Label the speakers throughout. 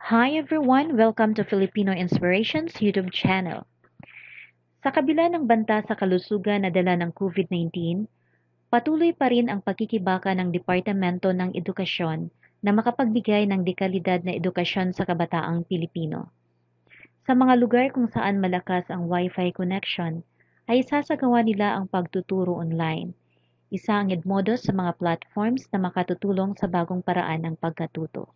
Speaker 1: Hi everyone! Welcome to Filipino Inspirations YouTube channel. Sa kabila ng banta sa kalusugan na dala ng COVID-19, patuloy pa rin ang pagkikibaka ng Departamento ng Edukasyon na makapagbigay ng dekalidad na edukasyon sa kabataang Pilipino. Sa mga lugar kung saan malakas ang Wi-Fi connection, ay sasagawa nila ang pagtuturo online. Isa ang Edmodo sa mga platforms na makatutulong sa bagong paraan ng pagkatuto.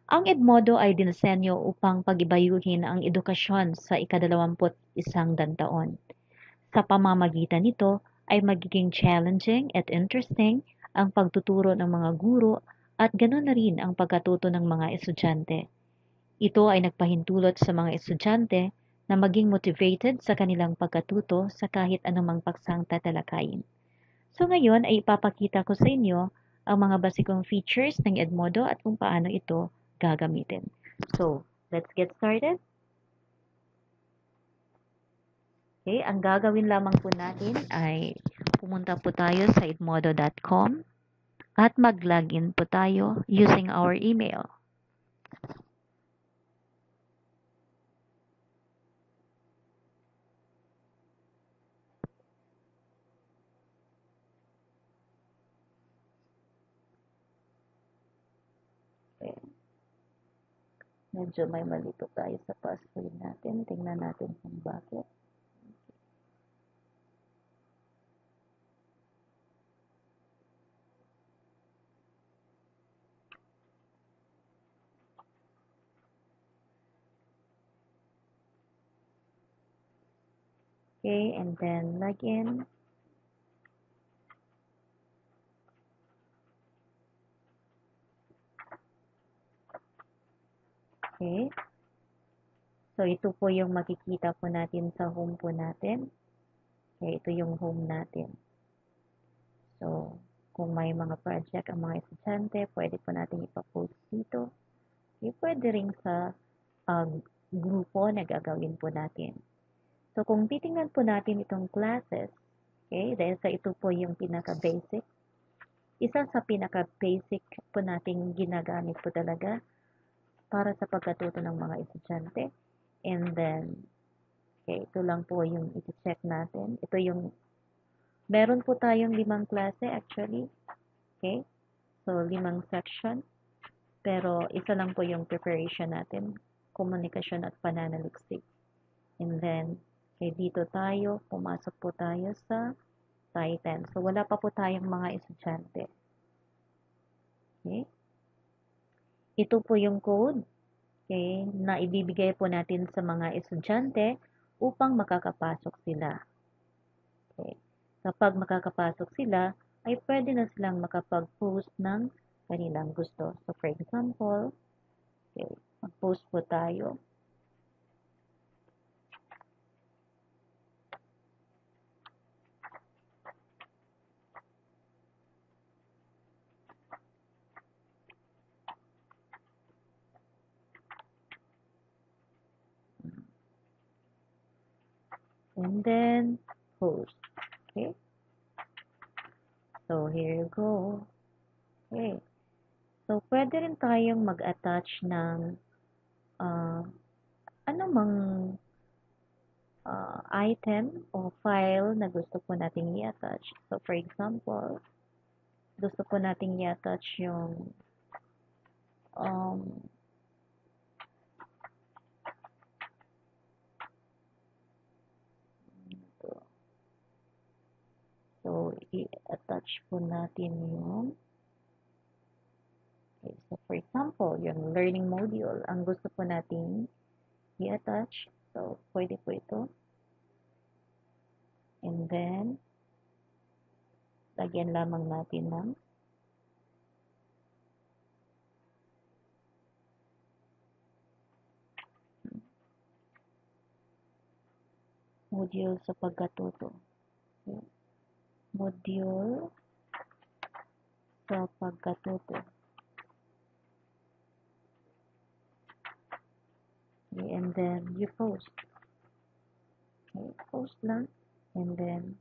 Speaker 1: Ang Edmodo ay dinisenyo upang pag-ibayuhin ang edukasyon sa ika-21 dantaon. Sa pamamagitan nito ay magiging challenging at interesting ang pagtuturo ng mga guro at ganoon na rin ang pagkatuto ng mga estudyante. Ito ay nagpahintulot sa mga estudyante na maging motivated sa kanilang pagkatuto sa kahit anumang paksang tatalakayin. So ngayon ay ipapakita ko sa inyo ang mga basikong features ng Edmodo at kung paano ito gagamitin. So, let's get started. Okay, ang gagawin lamang po natin ay pumunta po tayo sa edmodo.com at mag-login po tayo using our email. Okay. Medyo may mali po tayo sa password natin. Tingnan natin kung bakit. Okay, and then login. Okay. So, ito po yung makikita po natin sa home po natin. Okay, ito yung home natin. So, kung may mga project ang mga estudyante, pwede po natin ipa-post dito. Okay, pwede rin sa grupo na gagawin po natin. So, kung titingnan po natin itong classes, okay, dahil sa ito po yung pinaka-basic, isa sa pinaka-basic po nating ginagamit po talaga para sa pagkatuto ng mga estudyante. And then, okay, ito lang po yung i-check natin. Ito yung, meron po tayong 5 klase actually. Okay, so 5 section. Pero isa lang po yung preparation natin, komunikasyon at pananaliksik. And then, okay, dito tayo, pumasok po tayo sa Titan. So, wala pa po tayong mga estudyante. Okay? Ito po yung code, okay, na ibibigay po natin sa mga estudyante upang makakapasok sila. Okay? Kapag makakapasok sila, ay pwede na silang makapag-post ng kanilang gusto. So, for example, okay, mag-post po tayo. And then, post. Okay? So, here you go. Okay. So, pwede rin tayong mag-attach ng anumang item o file na gusto po nating i-attach. So, for example, gusto po nating i-attach yung um, so, i-attach po natin yung okay, so for example, yung learning module ang gusto po nating i-attach. So, pwede po ito. And then, lagyan lamang natin ng module sa pagkatuto. Okay. Module sa pagkatuto. Okay, and then you post. Okay, post lang. And then,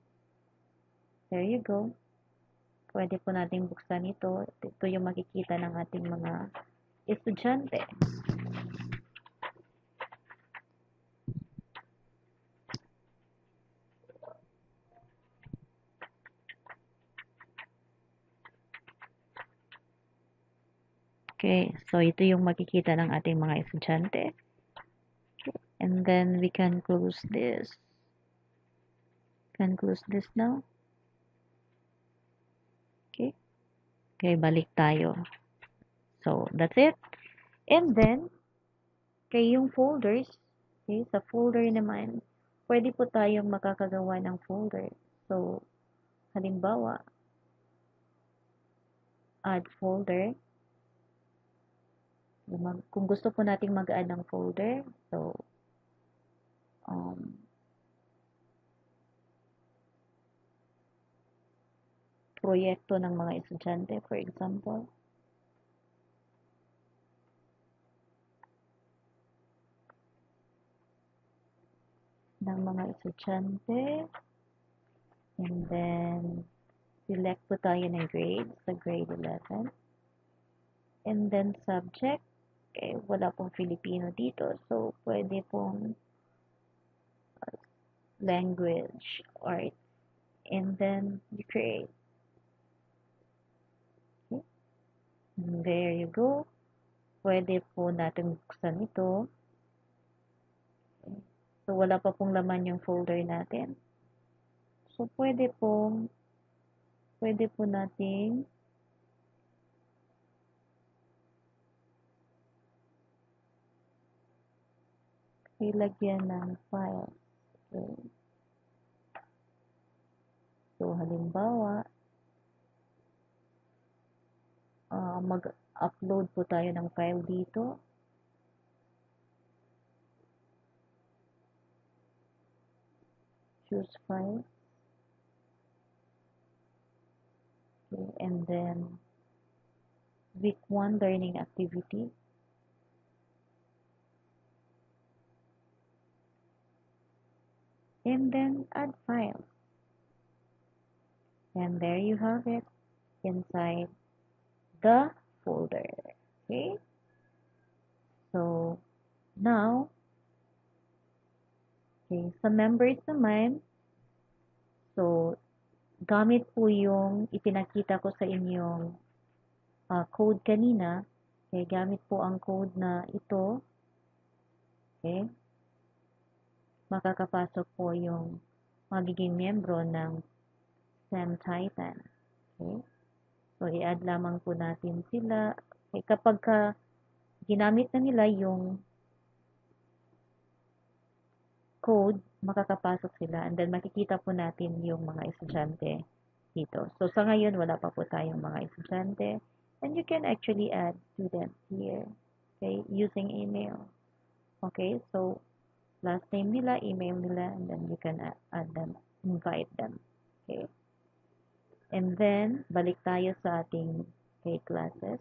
Speaker 1: there you go. Pwede po nating buksan ito. Ito yung makikita ng ating mga estudyante. Okay, so ito yung makikita ng ating mga estudyante. And then we can close this. Can close this now. Okay. Okay, balik tayo. So, that's it. And then, yung folders, okay, sa folder naman, pwede po tayong makakagawa ng folder. So, halimbawa, add folder. Kung gusto po nating mag-add ng folder, so, proyekto ng mga estudyante, for example. Ng mga estudyante. And then, select po tayo ng grade sa grade 11. And then, subject. Okay, wala pong Filipino dito. So, pwede pong language, art. And then, you create. Okay. And there you go. Pwede po natin buksan ito. Okay. So, wala pa pong laman yung folder natin. So, pwede po nating ilagyan ng file. Okay. So, halimbawa, mag-upload po tayo ng file dito. Choose file. Okay. And then, week 1 learning activity. And then, add file. And there you have it inside the folder. Okay? So, now, okay, sa members naman, so, gamit po yung ipinakita ko sa inyong code kanina. Okay, gamit po ang code na ito. Okay? Makakapasok po yung magiging miyembro ng STEM Titan. Okay? So, i-add lamang po natin sila. Okay, kapag ginamit na nila yung code, makakapasok sila. And then, makikita po natin yung mga estudyante dito. So, sa ngayon, wala pa po tayong mga estudyante. And you can actually add students here. Okay, using email. Okay, so, last name nila, email nila, and then you can add them, invite them. Okay. And then, balik tayo sa ating classes.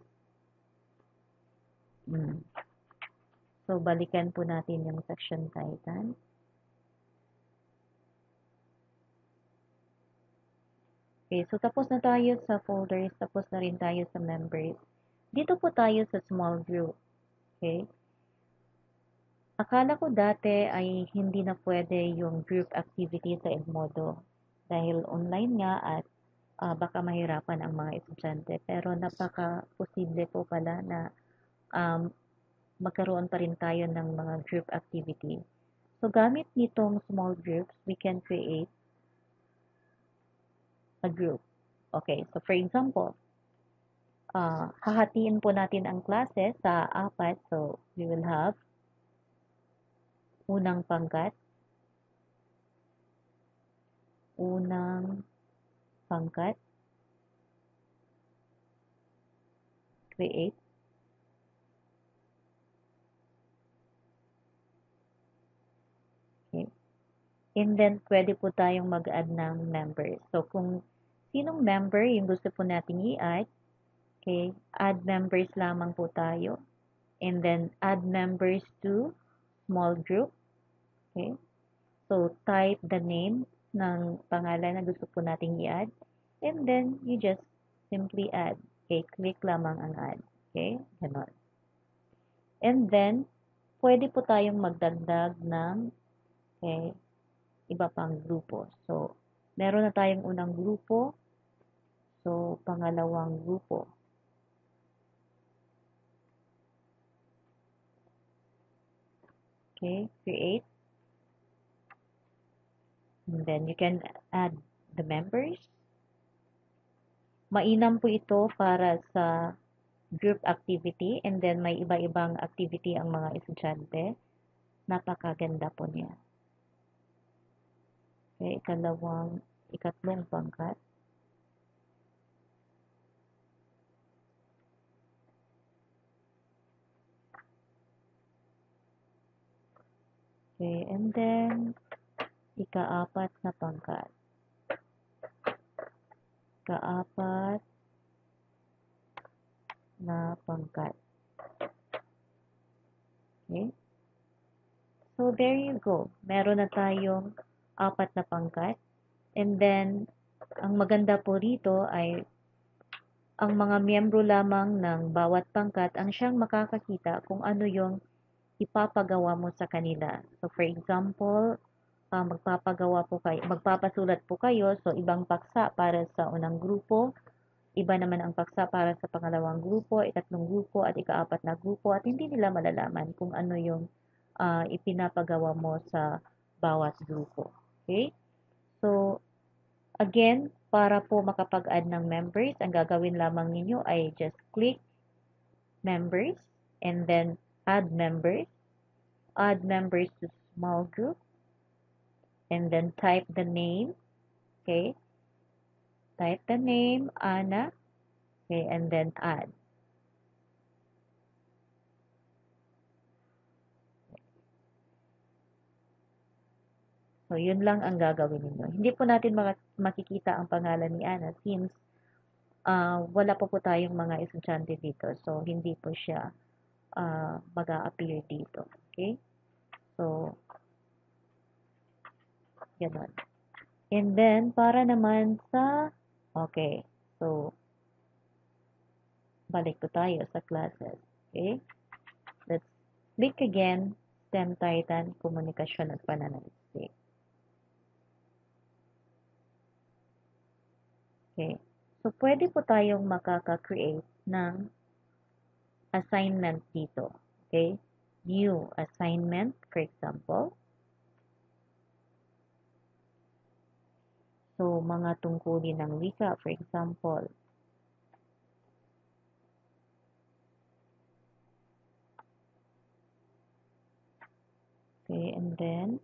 Speaker 1: So, balikan po natin yung section Titan. Okay, so tapos na tayo sa folders, tapos na rin tayo sa members. Dito po tayo sa small group. Okay. Akala ko dati ay hindi na pwede yung group activity sa Edmodo dahil online nga at baka mahirapan ang mga estudyante. Pero napaka-posible po pala na magkaroon pa rin tayo ng mga group activity. So, gamit nitong small groups, we can create a group. Okay, so for example, hahatiin po natin ang klase sa 4. So, we will have unang pangkat, create, okay. And then, pwede po tayong mag-add ng members. So, kung sinong member yung gusto po nating i-add, okay, add members lamang po tayo. And then, add members to small group. Okay. So, type the name ng pangalan na gusto po nating i-add. And then, you just simply add. Okay, click lamang ang add. Okay, ganon. And then, pwede po tayong magdagdag ng iba pang grupo. So, meron na tayong unang grupo. So, pangalawang grupo. Okay, create. And then you can add the members. Mainam po ito para sa group activity, and then may iba-ibang activity ang mga estudyante. Napakaganda po niya. Okay, ikatlong pangkat. Okay, and then ikaapat na pangkat. Ikaapat na pangkat. Okay? So, there you go. Meron na tayong apat na pangkat. And then, ang maganda po rito ay ang mga miyembro lamang ng bawat pangkat ang siyang makakakita kung ano yung ipapagawa mo sa kanila. So, for example, magpapasulat po kayo. So, ibang paksa para sa unang grupo, iba naman ang paksa para sa pangalawang grupo, ikatlong grupo, at ikaapat na grupo, at hindi nila malalaman kung ano yung ipinapagawa mo sa bawat grupo. Okay? So, again, para po makapag-add ng members, ang gagawin lamang ninyo ay just click members, and then add members to small group, and then type the name. Okay? Type the name, Ana, okay, and then add. So, yun lang ang gagawin ninyo. Hindi po natin makikita ang pangalan ni Ana since wala po tayong mga estudyante dito. So, hindi po siya mag-a-appear dito. Okay? So, ganun. And then, para naman sa, okay. So, balik po tayo sa classes. Okay? Let's click again, STEM Titan, Komunikasyon at Pananaliksik. Okay. So, pwede po tayong makaka-create ng assignment dito. Okay? New assignment, for example. So, mga tungkulin ng wika, for example. Okay, and then,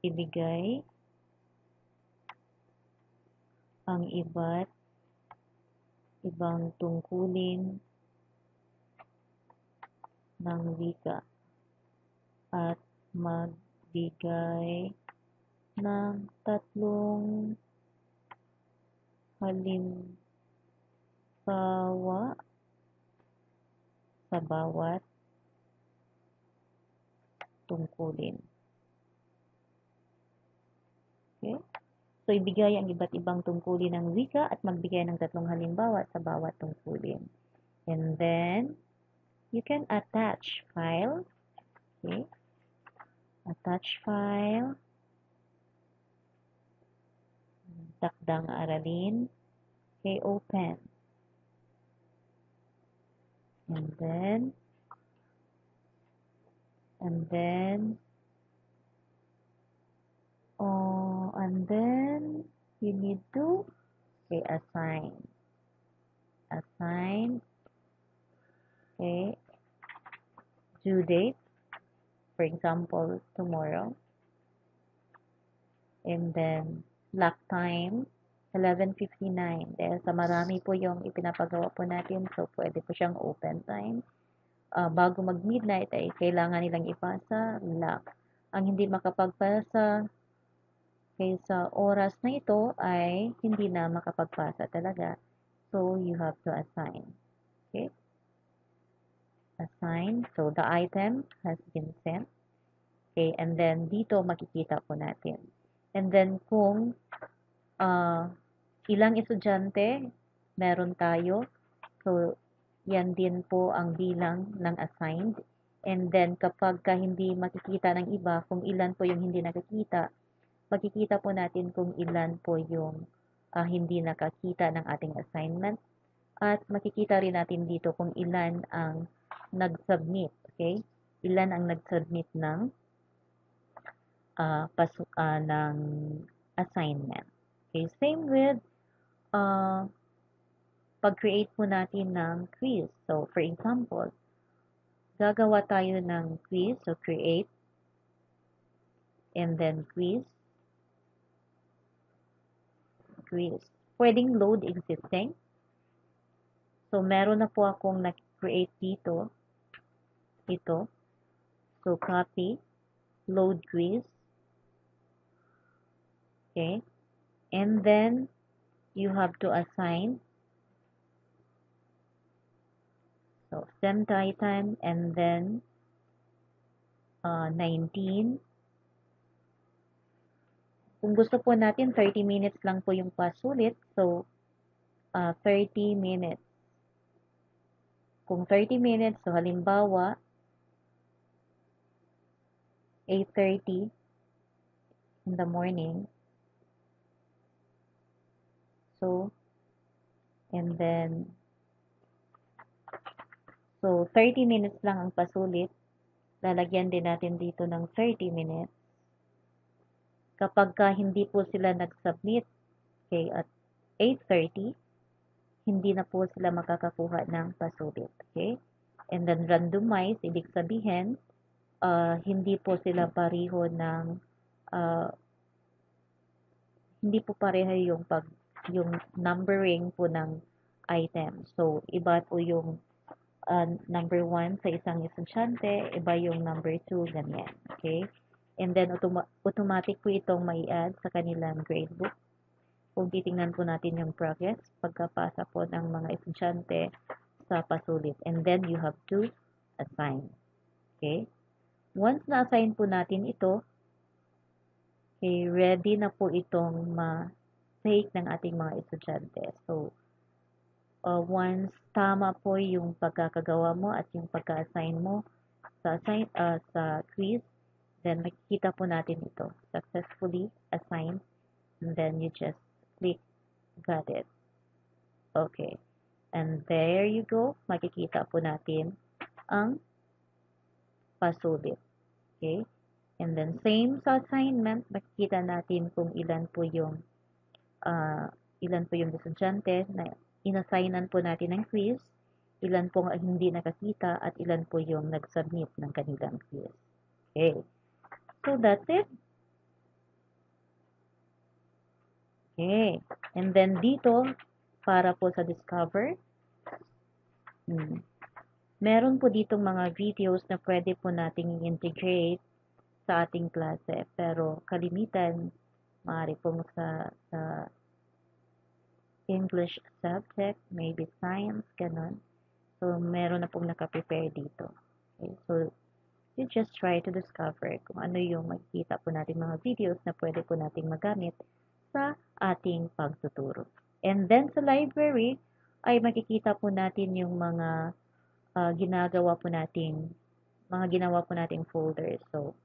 Speaker 1: ibigay ang ibang tungkulin ng wika at magbigay ng 3 halimbawa sa bawat tungkulin. Okay? So, ibigay ang iba't ibang tungkulin ng wika at magbigay ng 3 halimbawa sa bawat tungkulin. And then, you can attach file. Okay? Attach file. Takdang aralin. Okay, open. And then you need to assign. Okay, due date, for example, tomorrow. And then lock time, 11:59. Dahil sa marami po yung ipinapagawa po natin, so pwede po siyang open time. Bago mag-midnight ay kailangan nilang ipasa, lock. Ang hindi makapagpasa sa oras na ito ay hindi na makapagpasa talaga. So, you have to assign. Okay? Assign. So, the item has been sent. Okay, and then dito makikita po natin. And then kung ilang estudyante meron tayo, so yan din po ang bilang ng assigned. And then kapag hindi makikita ng iba, kung ilan po yung hindi nakikita, makikita po natin kung ilan po yung hindi nakakita ng ating assignment. At makikita rin natin dito kung ilan ang nag-submit. Okay? Ilan ang nag-submit ng ng assignment. Okay, same with pag-create po natin ng quiz. So, for example, gagawa tayo ng quiz. So, create and then quiz. Pwedeng load existing. So, meron na po akong na-create dito. Ito. So, copy, load quiz. Okay. And then, you have to assign. So, send item and then 19. Kung gusto po natin, 30 minutes lang po yung pasulit. So, 30 minutes. Kung 30 minutes, so halimbawa, 8:30 in the morning. So, and then, so 30 minutes lang ang pasulit. Lalagyan din natin dito ng 30 minutes. Kapag hindi po sila nag-submit, okay, at 8:30, hindi na po sila makakakuha ng pasulit. Okay? And then randomize, ibig sabihin, hindi po sila pareho ng hindi po pareho yung numbering po ng item. So, iba po yung number 1 sa isang estudyante, iba yung number 2, ganyan. Okay? And then, automatic po itong mai-add sa kanilang gradebook. Kung titingnan po natin yung progress, pagkapasa po ng mga estudyante sa pasulit. And then, you have to assign. Okay? Once na-assign po natin ito, okay, ready na po itong ma-take ng ating mga estudyante. So, once tama po yung pagkakagawa mo at yung pagka-assign mo sa quiz, then makikita po natin ito. Successfully assigned. And then you just click got it. Okay. And there you go. Makikita po natin ang pasulit. Okay. And then same sa assignment, makikita natin kung ilan po yung estudyante na inassignan po natin ng quiz, ilan po ang hindi nakakita, at ilan po yung nag-submit ng kanilang quiz. Okay. So that's it. Okay. And then dito, para po sa Discover, meron po ditong mga videos na pwede po nating i-integrate sa ating klase. Pero kalimitan, maaari po sa English subject, maybe science, ganun. So, meron na pong nakaprepare dito. Okay? So, you just try to discover kung ano yung makikita po natin mga videos na pwede po nating magamit sa ating pagtuturo. And then, sa library, ay makikita po natin yung mga ginawa po nating folders. So,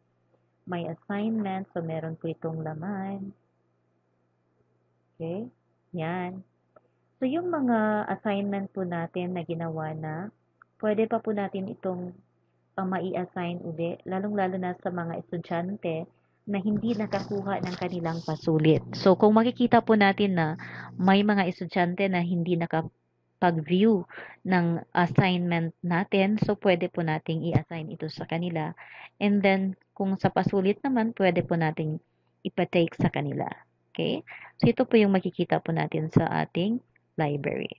Speaker 1: may assignment. So, meron po itong laman. Okay? Yan. So, yung mga assignment po natin na ginawa na, pwede pa po natin itong mai-assign uli, lalong-lalo na sa mga estudyante na hindi nakakuha ng kanilang pasulit. So, kung makikita po natin na may mga estudyante na hindi nakapag-view ng assignment natin, so pwede po nating i-assign ito sa kanila. And then, kung sa pasulit naman, pwede po nating ipatake sa kanila. Okay? So, ito po yung makikita po natin sa ating library.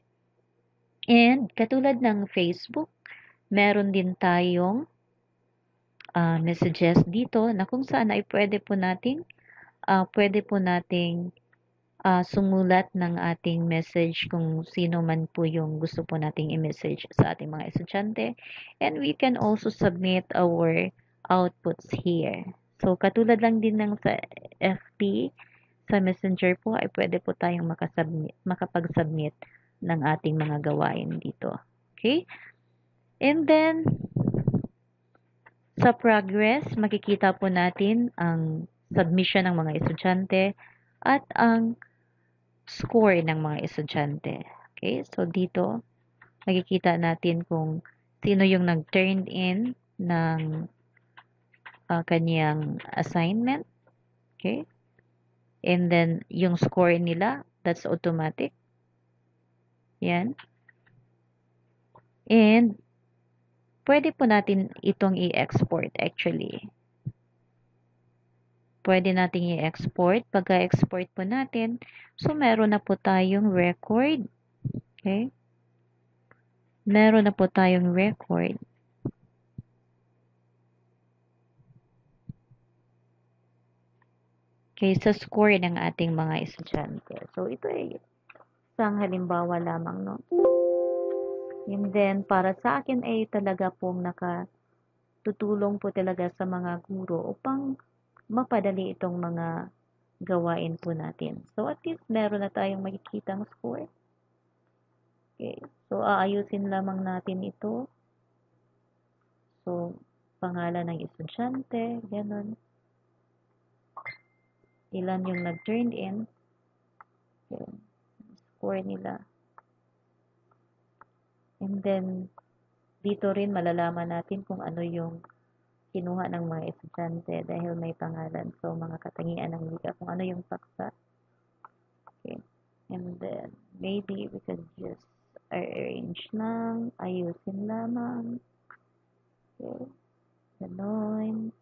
Speaker 1: And, katulad ng Facebook, meron din tayong messages dito na kung saan ay pwede po nating sumulat ng ating message kung sino man po yung gusto po nating i-message sa ating mga estudyante. And we can also submit our outputs here. So, katulad lang din ng sa FB, sa Messenger po ay pwede po tayong makapag-submit ng ating mga gawain dito. Okay? And then, sa progress, makikita po natin ang submission ng mga estudyante at ang score ng mga estudyante. Okay, so dito, makikita natin kung sino yung nag-turn in ng kanyang assignment. Okay, and then yung score nila, that's automatic. Yan. And pwede po natin itong i-export actually. Pwede natin i-export. Pagka-export po natin, so meron na po tayong record. Okay? Meron na po tayong record. Okay, sa score ng ating mga estudyante. So, ito ay isang halimbawa lamang, no? And then, para sa akin ay talaga pong nakatutulong po talaga sa mga guro upang mapadali itong mga gawain po natin. So, at least meron na tayong makikitang score. Okay. So, aayusin lamang natin ito. So, pangalan ng estudyante, ganun. Ilan yung nag-turn in. Okay. Score nila. And then, dito rin malalaman natin kung ano yung kinuha ng mga estudyante dahil may pangalan. So, mga katangian ng wika, kung ano yung paksa. Okay. And then, maybe we could just arrange lang, ayusin lamang. Okay. Ganon.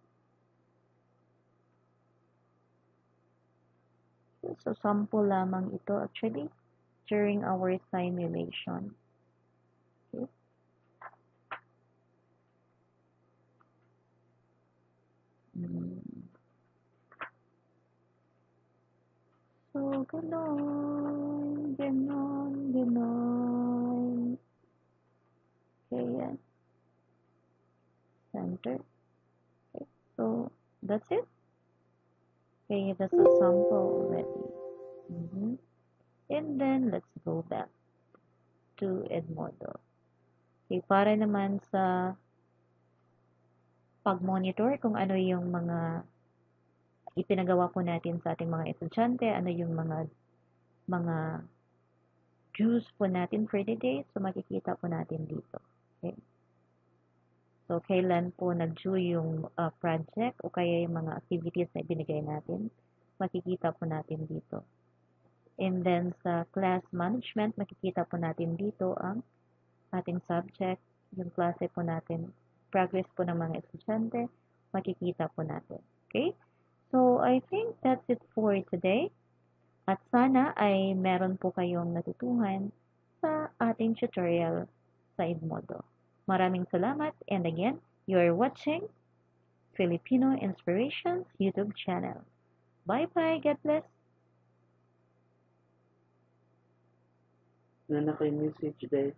Speaker 1: So, sample lamang ito actually during our simulation. Okay. So, ganon, ganon, ganon. Okay, yan. Center. Okay, so, that's it. Okay, that's a sample already. And then, let's go back to Edmodo. Okay, para naman sa pag-monitor kung ano yung mga ipinagawa po natin sa ating mga estudyante, ano yung mga dues po natin for the day. So, makikita po natin dito. Okay. So, kailan po nag-due yung project o kaya yung mga activities na ibinigay natin, makikita po natin dito. And then, sa class management, makikita po natin dito ang ating subject, yung klase po natin, progress po ng mga estudyante, makikita po natin. Okay? So, I think that's it for today. At sana ay meron po kayong natutuhan sa ating tutorial sa Edmodo. Maraming salamat, and again, you are watching Filipino Inspirations YouTube channel. Bye-bye, God bless!
Speaker 2: Na naka-message today.